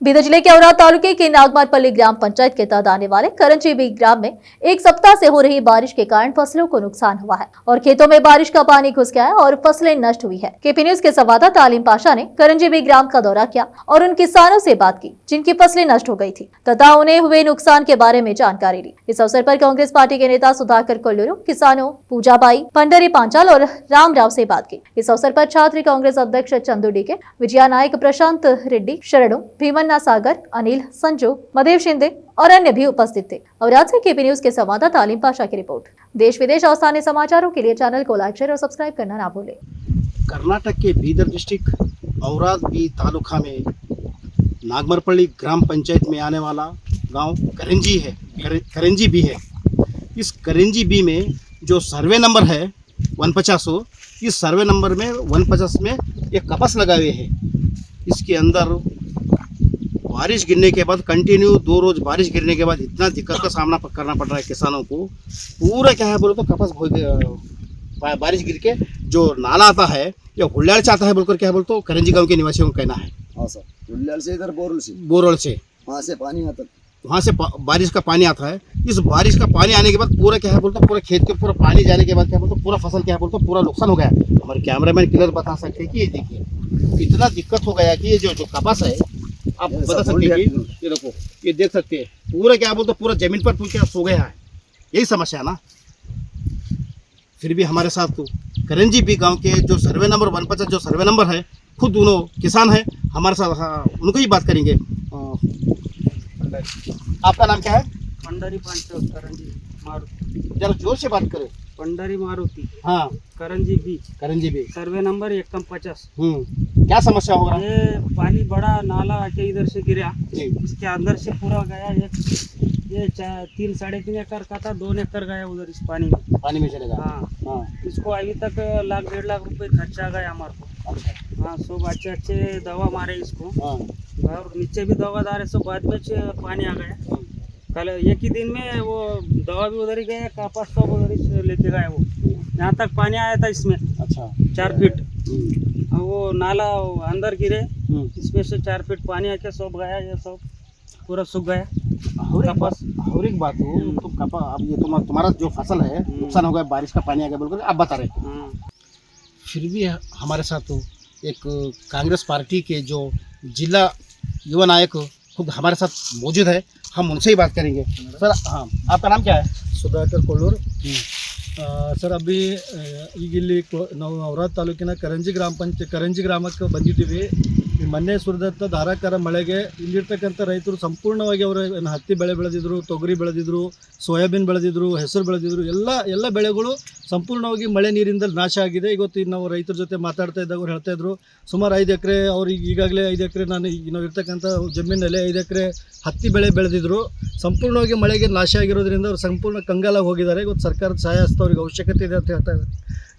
बीदर जिले के औराद तालुके के नागमारपल्ली ग्राम पंचायत के तहत आने वाले करंजीबी ग्राम में एक सप्ताह से हो रही बारिश के कारण फसलों को नुकसान हुआ है और खेतों में बारिश का पानी घुस गया है और फसलें नष्ट हुई है। केपी न्यूज के संवाददाता तालीम पाशा ने करंजीबी ग्राम का दौरा किया और उन किसानों से बात की जिनकी फसलें नष्ट हो गई थी तथा उन्हें हुए नुकसान के बारे में जानकारी ली। इस अवसर पर कांग्रेस पार्टी के नेता सुधाकर कोल्लूरू, किसानों पूजाबाई, पंडरी पांचाल और रामराव से बात की। इस अवसर पर छात्र कांग्रेस अध्यक्ष चंदू डीके, विजया नायक, प्रशांत रेड्डी, शरणु, भीमन्ना सागर, अनिल, संजू, मदेव शिंदे और अन्य भी उपस्थित थे। और आज से केपी न्यूज के संवाददाता तालीम पाशा की रिपोर्ट। देश विदेश और स्थानीय समाचारों के लिए चैनल को लाइक, शेयर और सब्सक्राइब करना ना भूलें। कर्नाटक के बीदर डिस्ट्रिक्ट औराद बी तालुका में नागमरपल्ली ग्राम पंचायत में आने वाला गांव करंजी है, करंजी बी है। इस करंजी बी में जो सर्वे नंबर है 150, इस सर्वे नंबर में 150 में एक कपास लगाए हुए है। इसके अंदर बारिश गिरने के बाद कंटिन्यू 2 रोज बारिश गिरने के बाद इतना दिक्कत का सामना करना पड़ रहा है किसानों को। पूरा क्या है बोलो तो कपास बारिश गिर के जो नाला आता है या हुल्लाड़ से आता है बोलकर क्या बोलते करंजी गांव के निवासियों का कहना है। हाँ सर, हुल्लाड़ से इधर बोरल से वहाँ से पानी आता, वहाँ से बारिश का पानी आता है। इस बारिश का पानी आने के बाद पूरा क्या है बोलते पूरा खेत के पूरा पानी जाने के बाद क्या बोलते पूरा फसल क्या है बोलते पूरा नुकसान हो गया। हमारे कैमरामैन क्लियर बता सकते हैं कि ये देखिए इतना दिक्कत हो गया कि ये जो कपास है आप बता सकते हैं कि ये देखो, ये देख सकते हैं पूरा क्या बोलते पूरा जमीन पर क्या सो गया है। यही समस्या है ना। फिर भी हमारे साथ तो करंजी बी गांव के जो सर्वे नंबर 150 जो सर्वे नंबर है, खुद दोनों किसान है हमारे साथ। हाँ, उनको ही बात करेंगे। आपका नाम क्या है? पंडरी पांचाल, करंजी मारुति। जरा जोर से बात करें। पंडरी मारुति, हाँ, करंजी बीच, करंजी बी, सर्वे नंबर 150। क्या समस्या हो रहा है? ये पानी बड़ा नाला आके इधर से गिरा, जी। इसके अंदर से पूरा गया। ये 3 साढ़े 3 एकड़ का था, 2 एकड़ गया उधर इस पानी में। पानी में चलेगा। हाँ, हाँ, इसको अभी तक 1 लाख 1.5 लाख रुपए खर्चा गया हमारे को। अच्छा। हाँ, सब अच्छे दवा मारे इसको हाँ, और नीचे भी दवा डाले, सब बाद में पानी आ गया। कल एक ही दिन में वो दवा भी उधर ही गया, कपास सब उधर ही लेके गया। वो यहाँ तक पानी आया था इसमें। अच्छा, 4 फीट वो नाला अंदर गिरे, इसमें से 4 फीट पानी आके सब गया, ये सब पूरा सूख गया कपास। और एक बात हो तो कपा अब ये तुम्हारा जो फसल है नुकसान हो गया, बारिश का पानी आ गया बोलकर आप बता रहे थे। फिर भी हमारे साथ तो एक कांग्रेस पार्टी के जो जिला युवा नायक खुद हमारे साथ मौजूद है, हम उनसे ही बात करेंगे। सर, हाँ, आपका नाम क्या है? ಸುಧಾಕರ್ ಕೊಲ್ಲೂರು ಸರ್. ಅಭಿ ಈಗ ಇಲ್ಲಿ ನಾವು ಔರಾದ್ ತಾಲೂಕಿನ ಕರಂಜಿ ಗ್ರಾಮಕ್ಕೆ ಬಂದಿದ್ದೀವಿ. ಈ ಮೊನ್ನೆ ಸುರಿದಂಥ ಧಾರಾಕಾರ ಮಳೆಗೆ ಇಲ್ಲಿರ್ತಕ್ಕಂಥ ರೈತರು ಸಂಪೂರ್ಣವಾಗಿ ಅವರು ಹತ್ತಿ ಬೆಳೆ ಬೆಳೆದಿದ್ರು, ತೊಗರಿ ಬೆಳೆದಿದ್ರು, ಸೋಯಾಬೀನ್ ಬೆಳೆದಿದ್ರು, ಹೆಸರು ಬೆಳೆದಿದ್ರು, ಎಲ್ಲ ಬೆಳೆಗಳು ಸಂಪೂರ್ಣವಾಗಿ ಮಳೆ ನೀರಿಂದ ನಾಶ ಆಗಿದೆ. ಇವತ್ತು ನಾವು ರೈತರ ಜೊತೆ ಮಾತಾಡ್ತಾ ಇದ್ದಾಗ ಅವ್ರು ಹೇಳ್ತಾ ಇದ್ರು ಸುಮಾರು 5 ಎಕರೆ ಅವ್ರಿಗೆ ಈಗಾಗಲೇ 5 ಎಕರೆ ನಾವು ಇರ್ತಕ್ಕಂಥ ಜಮೀನಲ್ಲಿ 5 ಎಕರೆ ಹತ್ತಿ ಬೆಳೆ ಬೆಳೆದಿದ್ರು. ಸಂಪೂರ್ಣವಾಗಿ ಮಳೆಗೆ ನಾಶ ಆಗಿರೋದ್ರಿಂದ ಅವ್ರು ಸಂಪೂರ್ಣ ಕಂಗಾಲಾಗಿ ಹೋಗಿದ್ದಾರೆ. ಇವತ್ತು ಸರ್ಕಾರದ ಸಹಾಯ ಹಸ್ತ ಅವ್ರಿಗೆ ಅವಶ್ಯಕತೆ ಇದೆ ಅಂತ ಹೇಳ್ತಾ ಇದ್ದಾರೆ.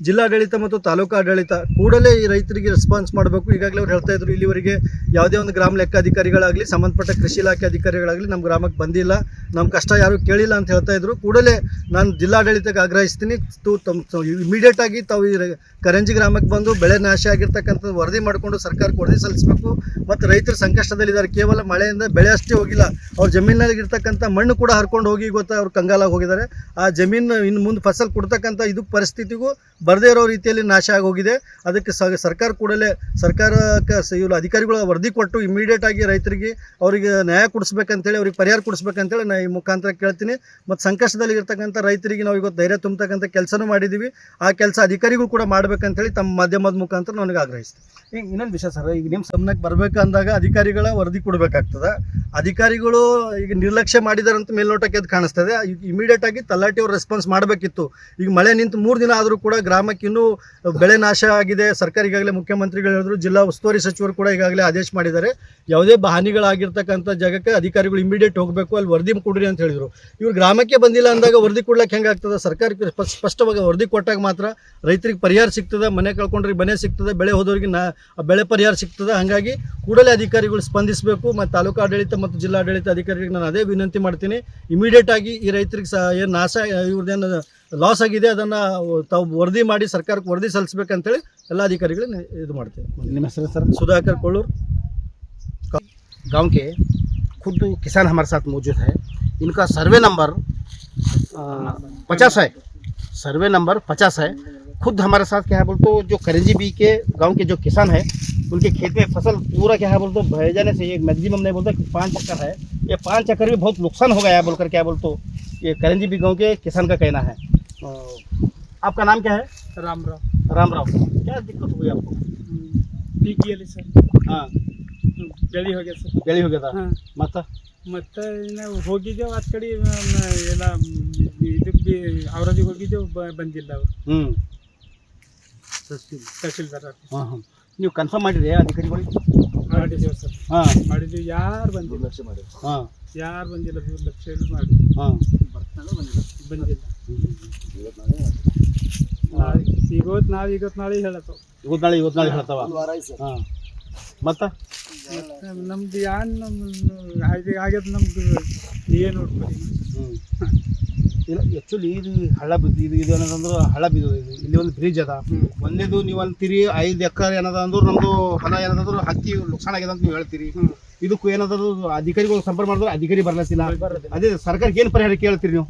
ಜಿಲ್ಲಾಡಳಿತ ಮತ್ತು ತಾಲೂಕು ಆಡಳಿತ ಕೂಡಲೇ ಈ ರೈತರಿಗೆ ರೆಸ್ಪಾನ್ಸ್ ಮಾಡಬೇಕು. ಈಗಾಗಲೇ ಅವ್ರು ಹೇಳ್ತಾ ಇದ್ರು ಇಲ್ಲಿವರೆಗೆ ಯಾವುದೇ ಒಂದು ಗ್ರಾಮ ಲೆಕ್ಕಾಧಿಕಾರಿಗಳಾಗಲಿ ಸಂಬಂಧಪಟ್ಟ ಕೃಷಿ ಇಲಾಖೆ ಅಧಿಕಾರಿಗಳಾಗಲಿ ನಮ್ಮ ಗ್ರಾಮಕ್ಕೆ ಬಂದಿಲ್ಲ, ನಮ್ಮ ಕಷ್ಟ ಯಾರೂ ಕೇಳಿಲ್ಲ ಅಂತ ಹೇಳ್ತಾ ಇದ್ರು. ಕೂಡಲೇ ನಾನು ಜಿಲ್ಲಾಡಳಿತಕ್ಕೆ ಆಗ್ರಹಿಸ್ತೀನಿ, ಇಮಿಡಿಯೇಟ್ ಆಗಿ ತಾವು ಈ ಕರಂಜಿ ಗ್ರಾಮಕ್ಕೆ ಬಂದು ಬೆಳೆ ನಾಶ ಆಗಿರ್ತಕ್ಕಂಥದ್ದು ವರದಿ ಮಾಡಿಕೊಂಡು ಸರ್ಕಾರಕ್ಕೆ ವರದಿ ಸಲ್ಲಿಸಬೇಕು. ಮತ್ತು ರೈತರು ಸಂಕಷ್ಟದಲ್ಲಿದ್ದಾರೆ. ಕೇವಲ ಮಳೆಯಿಂದ ಬೆಳೆ ಅಷ್ಟೇ ಹೋಗಿಲ್ಲ, ಅವ್ರ ಜಮೀನಲ್ಲಿ ಇರ್ತಕ್ಕಂಥ ಮಣ್ಣು ಕೂಡ ಹರ್ಕೊಂಡು ಹೋಗಿ ಇವತ್ತು ಅವ್ರು ಕಂಗಾಲಾಗಿ ಹೋಗಿದ್ದಾರೆ. ಆ ಜಮೀನು ಇನ್ನು ಮುಂದೆ ಫಸಲು ಕೊಡ್ತಕ್ಕಂಥ ಇದು ಪರಿಸ್ಥಿತಿಗೂ ಬರದೇ ಇರೋ ರೀತಿಯಲ್ಲಿ ನಾಶ ಆಗೋಗಿದೆ. ಅದಕ್ಕೆ ಸರ್ಕಾರ ಕೂಡಲೇ ಸರ್ಕಾರಕ್ಕೆ ಇವರು ಅಧಿಕಾರಿಗಳು ವರದಿ ಕೊಟ್ಟು ಇಮಿಡಿಯೇಟ್ ಆಗಿ ರೈತರಿಗೆ ಅವರಿಗೆ ನ್ಯಾಯ ಕೊಡಿಸ್ಬೇಕಂತೇಳಿ, ಅವ್ರಿಗೆ ಪರಿಹಾರ ಕೊಡಿಸ್ಬೇಕಂತೇಳಿ ನಾನು ಈ ಮುಖಾಂತರ ಕೇಳ್ತೀನಿ. ಮತ್ತು ಸಂಕಷ್ಟದಲ್ಲಿ ಇರ್ತಕ್ಕಂಥ ರೈತರಿಗೆ ನಾವು ಇವತ್ತು ಧೈರ್ಯ ತುಂಬತಕ್ಕಂಥ ಕೆಲಸನೂ ಮಾಡಿದ್ದೀವಿ. ಆ ಕೆಲಸ ಅಧಿಕಾರಿಗಳು ಕೂಡ ಮಾಡಬೇಕಂತೇಳಿ ತಮ್ಮ ಮಾಧ್ಯಮದ ಮುಖಾಂತರ ನನಗೆ ಆಗ್ರಹಿಸ್ತೀನಿ. ಈಗ ಇನ್ನೊಂದು ವಿಷಯ ಸರ್, ಈಗ ನಿಮ್ಮ ಗಮನಕ್ಕೆ ಬರಬೇಕಂದಾಗ ಅಧಿಕಾರಿಗಳ ವರದಿ ಕೊಡಬೇಕಾಗ್ತದೆ. ಅಧಿಕಾರಿಗಳು ಈಗ ನಿರ್ಲಕ್ಷ್ಯ ಮಾಡಿದಾರಂತ ಮೇಲ್ನೋಟಕ್ಕೆ ಅದು ಕಾಣಿಸ್ತದೆ. ಇಮಿಡಿಯೇಟ್ ಆಗಿ ತಲಾಟಿ ಅವ್ರು ರೆಸ್ಪಾನ್ಸ್ ಮಾಡಬೇಕಿತ್ತು. ಈಗ ಮಳೆ ನಿಂತು 3 ದಿನ ಆದರೂ ಕೂಡ ಗ್ರಾಮಕ್ಕೆ ಇನ್ನೂ ಬೆಳೆ ನಾಶ ಆಗಿದೆ. ಸರ್ಕಾರ ಈಗಾಗಲೇ ಮುಖ್ಯಮಂತ್ರಿಗಳು ಹೇಳಿದ್ರು, ಜಿಲ್ಲಾ ಉಸ್ತುವಾರಿ ಸಚಿವರು ಕೂಡ ಈಗಾಗಲೇ ಆದೇಶ ಮಾಡಿದ್ದಾರೆ. ಯಾವುದೇ ಹಾನಿಗಳಾಗಿರ್ತಕ್ಕಂಥ ಜಾಗಕ್ಕೆ ಅಧಿಕಾರಿಗಳು ಇಮಿಡಿಯೇಟ್ ಹೋಗಬೇಕು, ಅಲ್ಲಿ ವರದಿ ಕೊಡ್ರಿ ಅಂತ ಹೇಳಿದರು. ಇವ್ರು ಗ್ರಾಮಕ್ಕೆ ಬಂದಿಲ್ಲ ಅಂದಾಗ ವರದಿ ಕೊಡ್ಲಿಕ್ಕೆ ಹೆಂಗಾಗ್ತದೆ? ಸರ್ಕಾರಕ್ಕೆ ಸ್ಪಷ್ಟವಾಗಿ ವರದಿ ಕೊಟ್ಟಾಗ ಮಾತ್ರ ರೈತರಿಗೆ ಪರಿಹಾರ ಸಿಗ್ತದೆ, ಮನೆ ಕಳ್ಕೊಂಡ್ರಿಗೆ ಮನೆ ಸಿಗ್ತದೆ, ಬೆಳೆ ಹೋದವ್ರಿಗೆ ಬೆಳೆ ಪರಿಹಾರ ಸಿಗ್ತದೆ. ಹಾಗಾಗಿ ಕೂಡಲೇ ಅಧಿಕಾರಿಗಳು ಸ್ಪಂದಿಸಬೇಕು. ಮತ್ತು ತಾಲೂಕು ಆಡಳಿತ ಮತ್ತು ಜಿಲ್ಲಾಡಳಿತ ಅಧಿಕಾರಿಗಳಿಗೆ ನಾನು ಅದೇ ವಿನಂತಿ ಮಾಡ್ತೀನಿ, ಇಮಿಡಿಯೇಟ್ ಆಗಿ ಈ ರೈತರಿಗೆ ಏನು ನಾಶ ಇವ್ರದ್ದೇನು ಲಾಸ್ ಆಗಿದೆ ಅದನ್ನು ತಾವು ವರದಿ ಮಾಡಿ ಸರ್ಕಾರಕ್ಕೆ ವರದಿ ಸಲ್ಲಿಸಬೇಕಂತೇಳಿ ಎಲ್ಲ ಅಧಿಕಾರಿಗಳು ಇದು ಮಾಡ್ತೇವೆ. ನಿಮ್ಮ ಹೆಸರು ಸರ್? ಸುಧಾಕರ್ ಕೊಲ್ಲೂರು. गांव के खुद किसान हमारे साथ मौजूद है। इनका सर्वे नंबर 50 है, सर्वे नंबर 50 है। खुद हमारे साथ क्या है बोल तो जो करंजी बी के गांव के जो किसान है उनके खेत में फसल पूरा क्या है बोल तो बह जाने से ये मैक्सिमम नहीं बोलता 5 चक्कर है, ये 5 चक्कर भी बहुत नुकसान हो गया है बोलकर क्या बोल तो ये करंजी बी गांव के किसान का कहना है। आपका नाम क्या है? राम राव राम राव। क्या दिक्कत हुई आपको? पीक गेली सर, हाँ, ಬೆಳಿ ಹೋಗ್ಯ ಸರ್. गली हो गया था। ಹಾಂ, मत ಮತ್ತೆ ನಾವು ಹೋಗಿದ್ದೇವೆ ಆ ಕಡೆ ಎಲ್ಲ ಇದಕ್ಕೆ ಅವರಲ್ಲಿ ಹೋಗಿದ್ದೇವೆ, ಬಂದಿಲ್ಲ ಅವರು ತಹಸೀಲ್ದಾರ್ ಹಾಂ ಹಾಂ ನೀವು ಕನ್ಫರ್ಮ್ ಮಾಡಿರಿ ಅಧಿಕಾರಿಗಳಿಗೆ? ಮಾಡಿದ್ದೇವೆ ಸರ್, ಹಾಂ ಮಾಡಿದ್ದೀವಿ. ಯಾರು ಬಂದಿಲ್ಲ, ನಿರ್ಲಕ್ಷ್ಯ ಮಾಡಿ ಹಾಂ ಯಾರು ಬಂದಿಲ್ಲ, 2 ಲಕ್ಷ ಮಾಡಿ ಹಾಂ ಬಂದಿಲ್ಲ. ಇವತ್ತು ನಾಳೆ ಹೇಳತ್ತವ. ಇವತ್ತು ನಾಳೆ ಹೇಳ್ತಾವ. ಒಂದು ವಾರ ಆಯ್ತು ಸರ್. ಹಾಂ ಮತ್ತು ಮತ್ತೆ ನಮ್ದು ಆಗ್ಯದ ನಮ್ದು ಏನು ನೋಡ್ಕೊಳ್ಳಿ. ಇಲ್ಲ ಆ್ಯಕ್ಚುಲಿ ಇದು ಹಳ್ಳ ಬಿದ್ದು ಇದು ಏನದಂದ್ರೆ ಹಳ್ಳ ಬಿದ್ದು ಇದು ಇಲ್ಲಿ ಒಂದು ಬ್ರಿಡ್ಜ್ ಅದ. ಒಂದೇದು ನೀವು ಅಂತೀರಿ 5 ಎಕರೆ ಏನದ ಅಂದ್ರೆ ನಮ್ಮದು ಹೊಲ ಏನದಂದ್ರೆ ಹತ್ತಿ ನುಕ್ಸಾನ್ ಆಗ್ಯದ ಅಂತ ನೀವು ಹೇಳ್ತೀರಿ. ಇದಕ್ಕೂ ಏನಾದ್ರು ಅಧಿಕಾರಿಗಳು ಸಂಪರ್ಕ ಮಾಡಿದ್ರೆ ಅಧಿಕಾರಿ ಬರ್ಲತ್ತಿಲ್ಲ. ಅದೇ ಸರ್ಕಾರಕ್ಕೆ ಏನು ಪರಿಹಾರ ಕೇಳ್ತೀರಿ ನೀವು?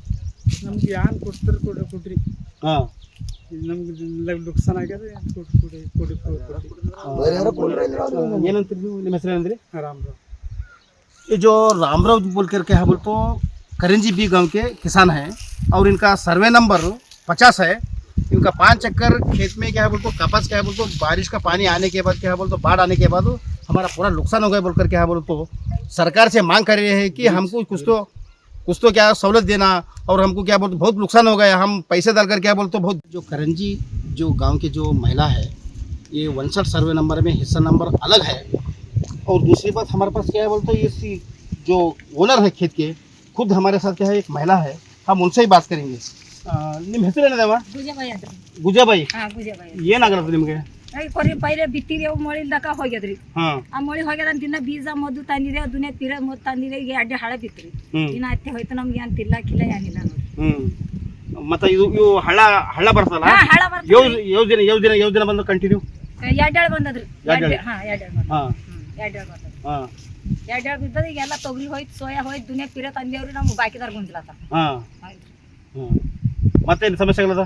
ನಮ್ಗೆ ಏನು ಕೊಡ್ತಾರೆ ಕೊಡ್ರಿ. ಹಾಂ ನಮ್ಗೆ ನುಕ್ಸಾನ್ ಆಗ್ಯದ, ಕೊಡಿ. ಪರಿಹಾರ ಕೊಡ್ರಿ ಅಂದ್ರೆ ಅವ್ರು ಏನಂತೀರಿ ನೀವು? ನಿಮ್ಮ ಹೆಸರು ಏನಂದ್ರಿ? ರಾಮ್ ರಾವ್. ये जो रामराव बोल कर के है बोल तो करंजी बी गांव के किसान हैं और इनका सर्वे नंबर 50 है। इनका 5 चक्कर खेत में क्या है बोल तो कपास क्या है बोल तो बारिश का पानी आने के बाद क्या है बोल तो बाढ़ आने के बाद हमारा पूरा नुकसान हो गया बोल कर क्या है बोल तो सरकार से मांग कर रहे हैं कि हमको कुछ तो क्या सहूलत देना और हमको क्या बोल तो बहुत नुकसान हो गया, हम पैसे डाल कर क्या बोल तो बहुत। जो करंजी जो गाँव के जो महिला है ये 59 सर्वे नंबर में हिस्सा नंबर अलग है। और दूसरी बात हमारे पास क्या है बोलते ये जो ओनर है खेत के खुद हमारे साथ क्या है एक महिला है, हम उनसे ही बात करेंगे। ನಿಮ್ಮ ಹೆಸರು ಏನದವ? ಗುಜಬಾಯಿ ಅದ್ರಿ. ಗುಜಾಬಾಯಿ. ಹಾ, ಗುಜಬಾಯಿ. ಏನಾಗಲ್ಲ ನಿಮಗೆ? ಕೊರಿ ಪೈಲೆ ಬಿತ್ತಿರಿ, ಅವು ಮಳಿಲ್ದಕ ಹೋಗ್ಯದ್ರಿ. ಹಾಂ ಆ ಮಳಿ ಹೋಗ್ಯದ ಅಂತಿನ್ನ ಬೀಜ ಮದ್ದು ತಂದಿದೆ, ದುನಿಯಾ ತೀರ ಮದ್ದು ತಂದಿದೆ. ಈಗ ಅಡ್ಡೆ ಹಳ ಬಿತ್ರಿ. ಇನ್ನ ಅತ್ತೆ ಹೋಯ್ತು, ನಮ್ಗೆ ಏನ್ ತಿಲ್ಲ ಕಿಲ್ಲ ಏನಿಲ್ಲ ನೋಡ್ರಿ. ಮತ್ತೆ ಇದು ಹಳ್ಳ ಬರ್ತಲ್ಲ, ಹಾ, ಹಳ ಬರ್ತದ್ರಿ. ಯೋಜನೆ ಬಂದು ಕಂಟಿನ್ಯೂ ಎರಡೇಳು ಬಂದದ್ರಿ. ಎರಡೇಳು? ಹಾ, ಎರಡೇಳು ಬಂದ. ಹಾಂ ಎರಡೇಳು ಬಂದದ್ರಿ. ಹಾಂ ಎರಡೇಳು ಬಿದ್ದದ. ಈಗ ಎಲ್ಲ ತೊಗರಿ ಹೋಯ್ತು, ಸೋಯಾ ಹೋಯ್ತು, ದುನಿಯಾ ತೀರ ತಂದೇವ್ರಿ. ನಮ್ಗೆ ಬಾಕಿದಾರ ಗುಂಜ್ಲಾತ. ಹಾಂ ಹಾಂ ಮತ್ತೇನು ಸಮಸ್ಯೆಗಳದ?